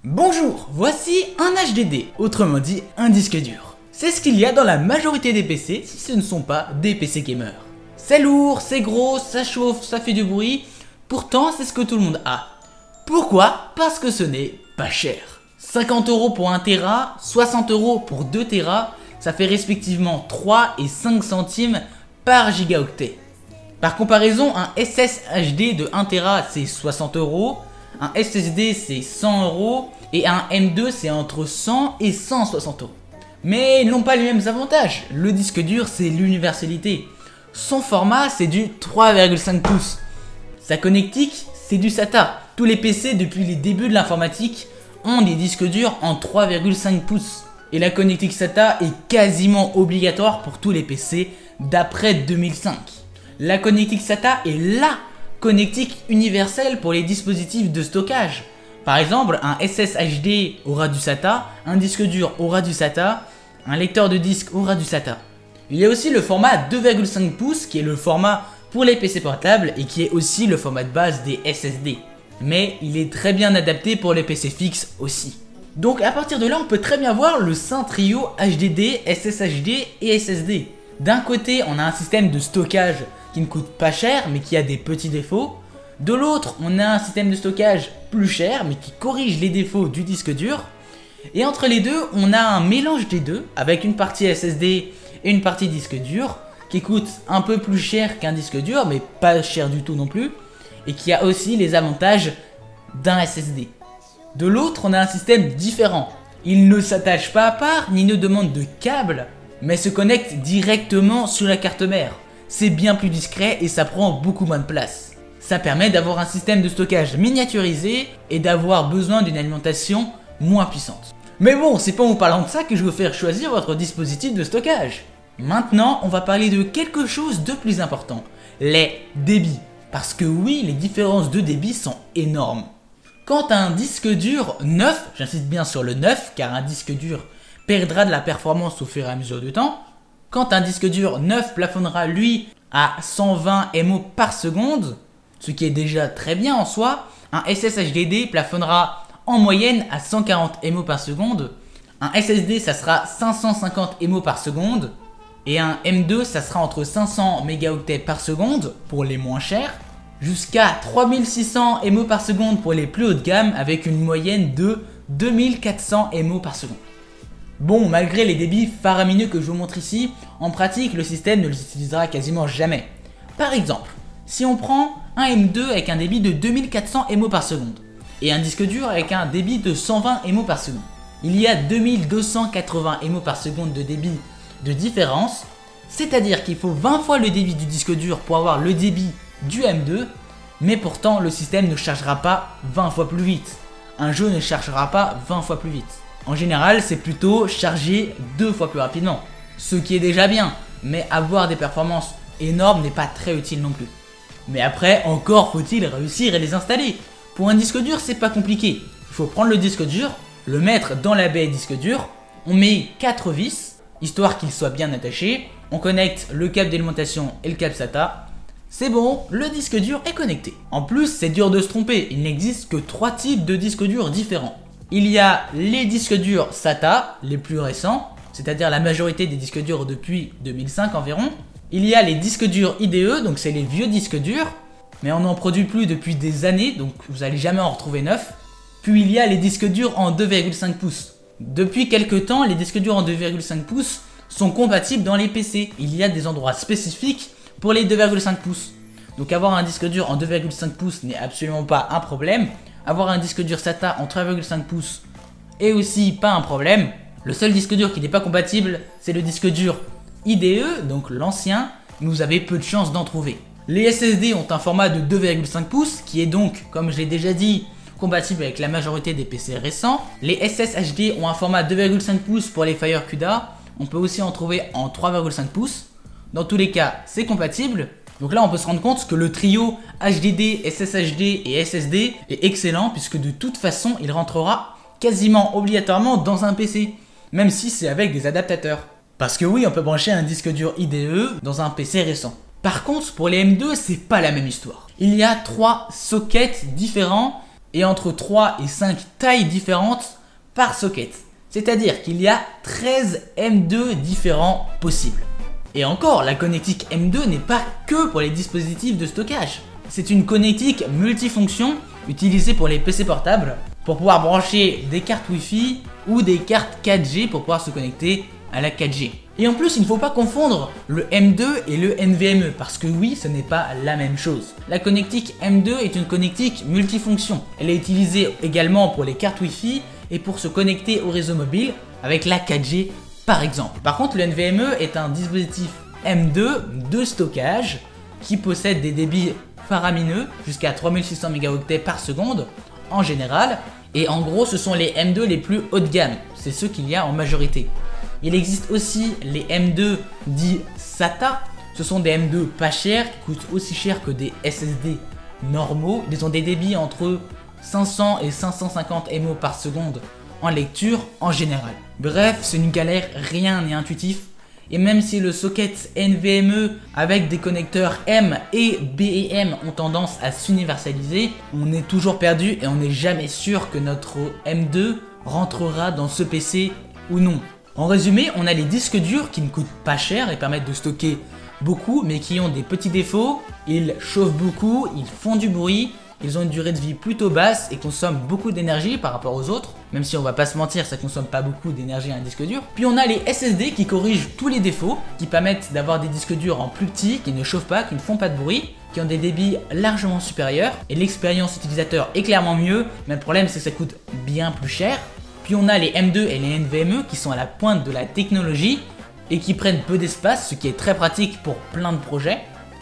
Bonjour, voici un HDD, autrement dit un disque dur. C'est ce qu'il y a dans la majorité des PC si ce ne sont pas des PC gamers. C'est lourd, c'est gros, ça chauffe, ça fait du bruit, pourtant c'est ce que tout le monde a. Pourquoi? Parce que ce n'est pas cher. 50 € pour 1 Tera, 60 € pour 2 Tera, ça fait respectivement 3 et 5 centimes par gigaoctet. Par comparaison, un SSHD de 1 Tera c'est 60 €, un SSD c'est 100 € et un M2 c'est entre 100 et 160 €. Mais ils n'ont pas les mêmes avantages. Le disque dur c'est l'universalité. Son format c'est du 3,5 pouces. Sa connectique c'est du SATA. Tous les PC depuis les débuts de l'informatique ont des disques durs en 3,5 pouces. Et la connectique SATA est quasiment obligatoire pour tous les PC d'après 2005. La connectique SATA est LA connectique universelle pour les dispositifs de stockage. Par exemple, un SSHD aura du SATA, un disque dur aura du SATA, un lecteur de disque aura du SATA. Il y a aussi le format 2,5 pouces qui est le format pour les PC portables et qui est aussi le format de base des SSD. Mais il est très bien adapté pour les PC fixes aussi. Donc à partir de là, on peut très bien voir le saint trio HDD, SSHD et SSD. D'un côté, on a un système de stockage qui ne coûte pas cher mais qui a des petits défauts. De l'autre, on a un système de stockage plus cher mais qui corrige les défauts du disque dur. Et entre les deux, on a un mélange des deux avec une partie SSD et une partie disque dur qui coûte un peu plus cher qu'un disque dur mais pas cher du tout non plus et qui a aussi les avantages d'un SSD. De l'autre, on a un système différent. Il ne s'attache pas à part ni ne demande de câble mais se connecte directement sur la carte mère. C'est bien plus discret et ça prend beaucoup moins de place. Ça permet d'avoir un système de stockage miniaturisé et d'avoir besoin d'une alimentation moins puissante. Mais bon, c'est pas en vous parlant de ça que je vais vous faire choisir votre dispositif de stockage. Maintenant, on va parler de quelque chose de plus important, les débits. Parce que oui, les différences de débit sont énormes. Quand un disque dur neuf, j'insiste bien sur le neuf car un disque dur perdra de la performance au fur et à mesure du temps. Quand un disque dur neuf plafonnera lui à 120 MO par seconde, ce qui est déjà très bien en soi, un SSHD plafonnera en moyenne à 140 MO par seconde, un SSD ça sera 550 MO par seconde, et un M2 ça sera entre 500 mégaoctets par seconde pour les moins chers, jusqu'à 3600 MO par seconde pour les plus haut de gamme avec une moyenne de 2400 MO par seconde. Bon, malgré les débits faramineux que je vous montre ici, en pratique le système ne les utilisera quasiment jamais. Par exemple, si on prend un M2 avec un débit de 2400 MO par seconde et un disque dur avec un débit de 120 MO par seconde, il y a 2280 MO par seconde de débit de différence, c'est-à-dire qu'il faut 20 fois le débit du disque dur pour avoir le débit du M2, mais pourtant le système ne chargera pas 20 fois plus vite. Un jeu ne chargera pas 20 fois plus vite. En général, c'est plutôt chargé 2 fois plus rapidement, ce qui est déjà bien, mais avoir des performances énormes n'est pas très utile non plus. Mais après, encore faut-il réussir à les installer. Pour un disque dur, c'est pas compliqué. Il faut prendre le disque dur, le mettre dans la baie disque dur, on met 4 vis, histoire qu'il soit bien attaché, on connecte le câble d'alimentation et le câble SATA, c'est bon, le disque dur est connecté. En plus, c'est dur de se tromper, il n'existe que 3 types de disques durs différents. Il y a les disques durs SATA, les plus récents, c'est-à-dire la majorité des disques durs depuis 2005 environ. Il y a les disques durs IDE, donc c'est les vieux disques durs, mais on n'en produit plus depuis des années, donc vous n'allez jamais en retrouver neuf. Puis il y a les disques durs en 2,5 pouces. Depuis quelques temps, les disques durs en 2,5 pouces sont compatibles dans les PC. Il y a des endroits spécifiques pour les 2,5 pouces. Donc avoir un disque dur en 2,5 pouces n'est absolument pas un problème. Avoir un disque dur SATA en 3,5 pouces est aussi pas un problème. Le seul disque dur qui n'est pas compatible, c'est le disque dur IDE, donc l'ancien, mais vous avez peu de chances d'en trouver. Les SSD ont un format de 2,5 pouces, qui est donc, comme je l'ai déjà dit, compatible avec la majorité des PC récents. Les SSHD ont un format 2,5 pouces pour les FireCuda, on peut aussi en trouver en 3,5 pouces. Dans tous les cas, c'est compatible. Donc là, on peut se rendre compte que le trio HDD, SSHD et SSD est excellent puisque de toute façon, il rentrera quasiment obligatoirement dans un PC, même si c'est avec des adaptateurs. Parce que oui, on peut brancher un disque dur IDE dans un PC récent. Par contre, pour les M2, c'est pas la même histoire. Il y a 3 sockets différents et entre 3 et 5 tailles différentes par socket. C'est-à-dire qu'il y a 13 M2 différents possibles. Et encore, la connectique M2 n'est pas que pour les dispositifs de stockage. C'est une connectique multifonction utilisée pour les PC portables pour pouvoir brancher des cartes Wi-Fi ou des cartes 4G pour pouvoir se connecter à la 4G. Et en plus, il ne faut pas confondre le M2 et le NVMe parce que oui, ce n'est pas la même chose. La connectique M2 est une connectique multifonction. Elle est utilisée également pour les cartes Wi-Fi et pour se connecter au réseau mobile avec la 4G par exemple. Par contre, le NVMe est un dispositif M2 de stockage qui possède des débits faramineux jusqu'à 3600 mégaoctets par seconde en général, et en gros ce sont les M2 les plus haut de gamme, c'est ceux qu'il y a en majorité. Il existe aussi les M2 dits SATA, ce sont des M2 pas chers qui coûtent aussi cher que des SSD normaux, ils ont des débits entre 500 et 550 MO par seconde en lecture en général. Bref, c'est une galère, rien n'est intuitif. Et même si le socket NVMe avec des connecteurs M et B et M ont tendance à s'universaliser, on est toujours perdu et on n'est jamais sûr que notre M2 rentrera dans ce PC ou non. En résumé, on a les disques durs qui ne coûtent pas cher et permettent de stocker beaucoup mais qui ont des petits défauts. Ils chauffent beaucoup, ils font du bruit, ils ont une durée de vie plutôt basse et consomment beaucoup d'énergie par rapport aux autres. Même si on va pas se mentir, ça consomme pas beaucoup d'énergie un disque dur. Puis on a les SSD qui corrigent tous les défauts, qui permettent d'avoir des disques durs en plus petits, qui ne chauffent pas, qui ne font pas de bruit, qui ont des débits largement supérieurs. Et l'expérience utilisateur est clairement mieux, mais le problème c'est que ça coûte bien plus cher. Puis on a les M2 et les NVMe qui sont à la pointe de la technologie et qui prennent peu d'espace, ce qui est très pratique pour plein de projets.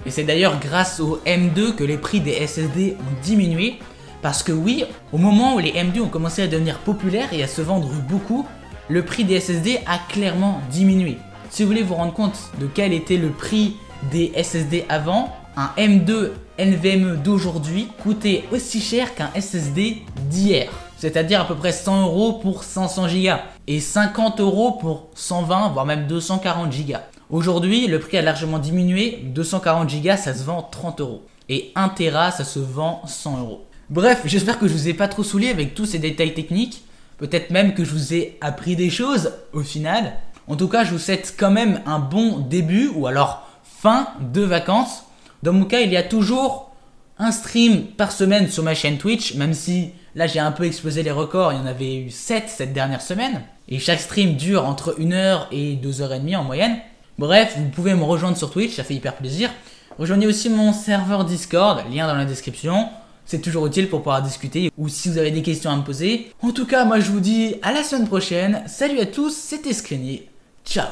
Et c'est d'ailleurs grâce au M2 que les prix des SSD ont diminué. Parce que oui, au moment où les M2 ont commencé à devenir populaires et à se vendre beaucoup, le prix des SSD a clairement diminué. Si vous voulez vous rendre compte de quel était le prix des SSD avant, un M2 NVMe d'aujourd'hui coûtait aussi cher qu'un SSD d'hier. C'est-à-dire à peu près 100 € pour 500 Go et 50 € pour 120 voire même 240 Go. Aujourd'hui, le prix a largement diminué, 240 Go ça se vend 30 € et 1 Tera ça se vend 100 €. Bref, j'espère que je vous ai pas trop saoulé avec tous ces détails techniques, peut-être même que je vous ai appris des choses au final. En tout cas, je vous souhaite quand même un bon début ou alors fin de vacances. Dans mon cas, il y a toujours un stream par semaine sur ma chaîne Twitch, même si là j'ai un peu explosé les records, il y en avait eu 7 cette dernière semaine. Et chaque stream dure entre 1 heure et 2h30 en moyenne. Bref, vous pouvez me rejoindre sur Twitch, ça fait hyper plaisir. Rejoignez aussi mon serveur Discord, lien dans la description. C'est toujours utile pour pouvoir discuter ou si vous avez des questions à me poser. En tout cas, moi je vous dis à la semaine prochaine. Salut à tous, c'était Screené. Ciao.